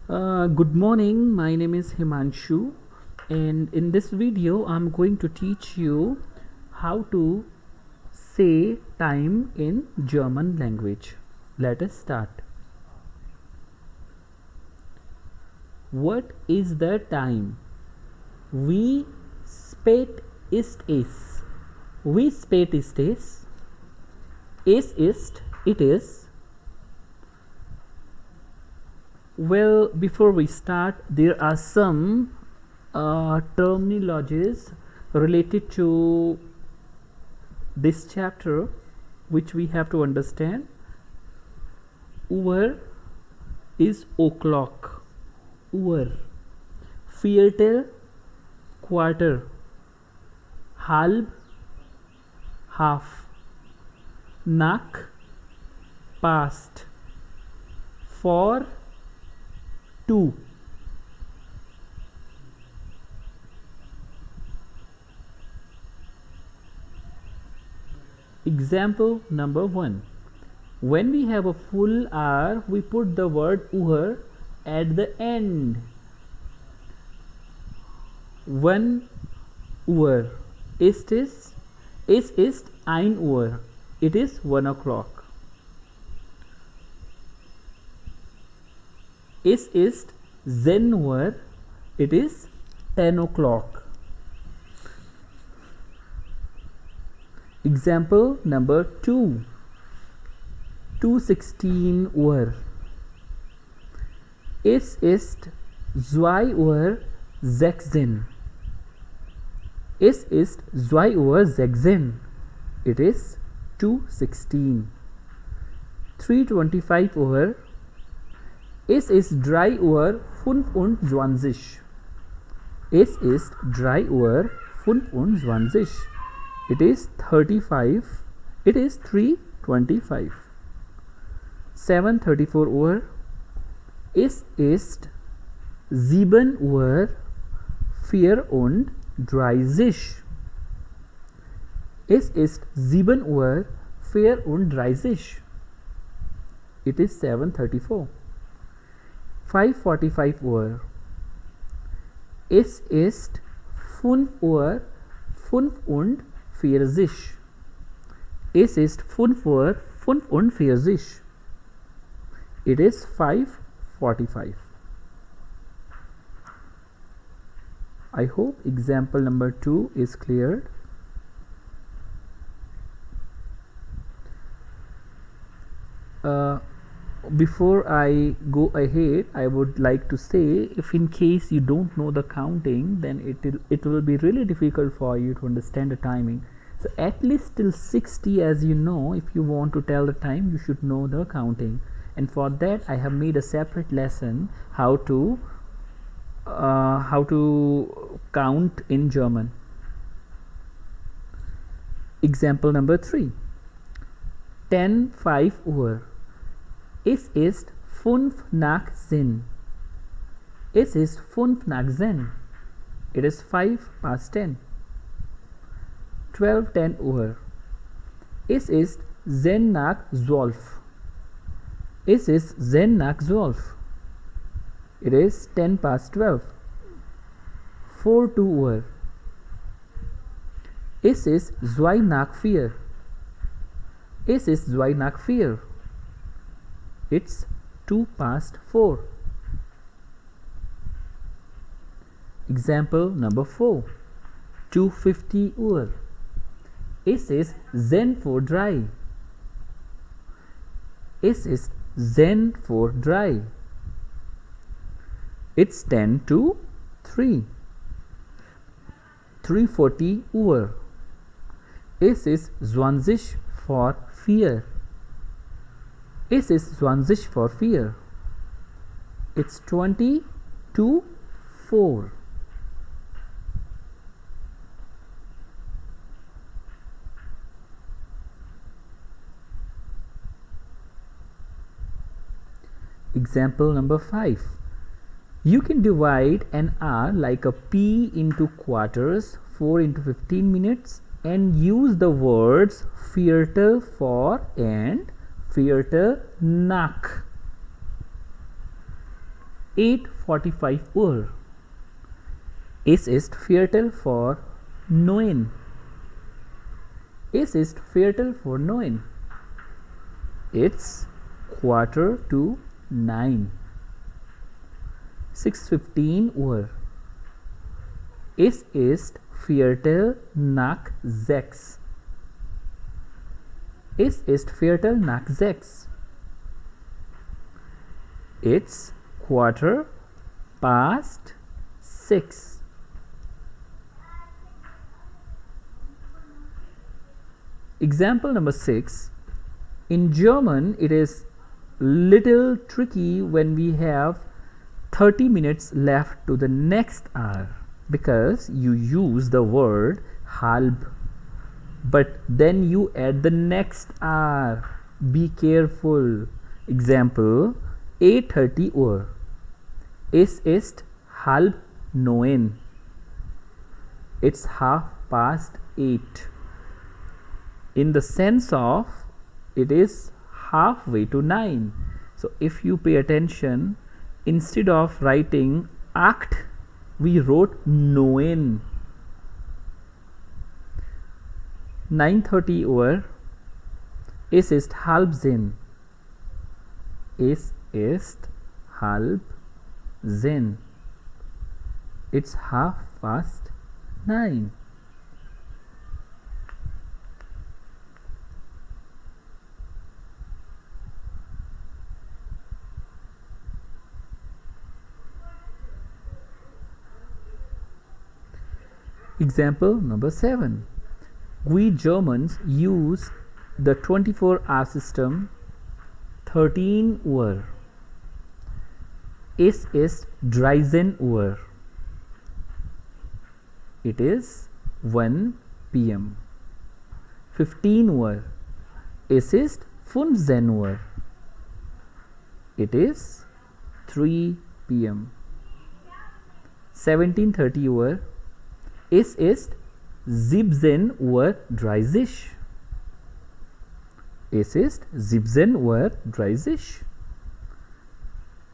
Good morning, my name is Himanshu, and in this video I'm going to teach you how to say time in German language. Let us start. What is the time? Wie spät ist es? Wie spät ist es? Es ist, it is. Well, before we start, there are some terminologies related to this chapter which we have to understand. Uhr is o'clock. Uhr. Viertel, quarter. Halb, half. Nach, past. For, two. Example number 1. When we have a full hour, we put the word Uhr at the end. 1 Uhr. Es ist 1 Uhr. It is 1 o'clock. Es ist 10 Uhr. It is 10 o'clock. Example number 2. 2:16 Uhr. Es ist 2 Uhr 16. Es ist 2 Uhr 16. It is 2:16. 3:25 Uhr. Es ist 3 Uhr 25. Es ist 3 Uhr 25. It is 35. It is 3:25. 7:34 Uhr. Es ist 7 Uhr 34. Es ist 7 Uhr 34. It is 7:34. 5:45 Uhr. Es ist 5 Uhr 45. Es ist 5 Uhr 45. It is 5:45. I hope example number 2 is cleared. Before I go ahead, I would like to say, if in case you don't know the counting, then it will be really difficult for you to understand the timing. So at least till 60, as you know, if you want to tell the time, you should know the counting. And for that, I have made a separate lesson how to count in German. Example number 3. 10:05 Uhr. Es ist 5 nach 10. Es ist 5 nach 10. It is 5 past 10. 12:10 Uhr. Es ist 10 nach 12. Es ist 10 nach 12. It is 10 past 12. 4:02 Uhr. Es ist 2 nach 4. Es ist 2 nach 4. It's 2 past 4. Example number 4. 2:50 Uhr. Es ist 10 vor 3. Es ist 10 vor 3. It's 10 to 3. 3:40 Uhr. Es ist 20 vor 4. Es ist 20 vor 4. It's 20 to 4. Example number 5. You can divide an hour like a P into quarters, 4 into 15 minutes, and use the words Viertel for and Viertel nach. 8:45 Uhr. Es ist Viertel vor 9. Es ist Viertel vor 9. It's 8:45. 6:15 Uhr. Es ist Viertel nach 6. Es ist Viertel nach 6. It's 6:15. Example number 6. In German, it is little tricky when we have 30 minutes left to the next hour, because you use the word halb, but then you add the next hour. Be careful. Example 8:30 Uhr. Es ist 8:30. It's 8:30. In the sense of it is halfway to 9. So if you pay attention, instead of writing 8, we wrote 9. 9:30 Uhr. Es ist 9:30. Es ist 9:30. It's 9:30. Example number 7. We Germans use the 24-hour system 13 Uhr. Es ist 13 Uhr. It is 1 p.m. 15 Uhr. Es ist 15 Uhr. It is 3 p.m. 17:30 Uhr. Es ist 17:30. Es ist 17:30.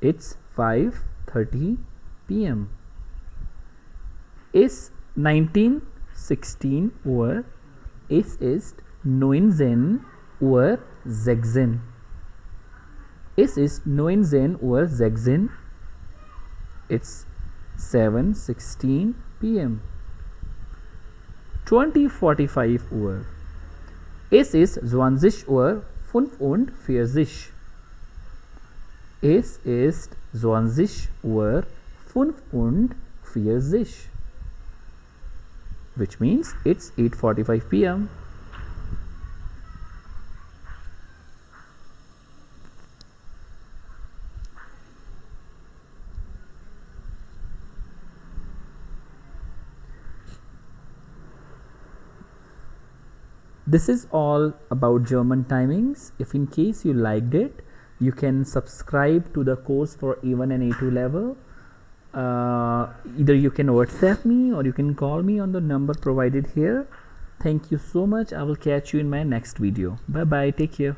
It's 5:30 p.m. Es 16 Uhr. Es ist 19:16. Es ist 19:16. It's 7:16 p.m. 20:45 Uhr. Es ist 20:45. Es ist 20:45. Which means it's 8:45 p.m. This is all about German timings. If in case you liked it, you can subscribe to the course for A1 and A2 level. Either you can WhatsApp me or you can call me on the number provided here. Thank you so much. I will catch you in my next video. Bye bye. Take care.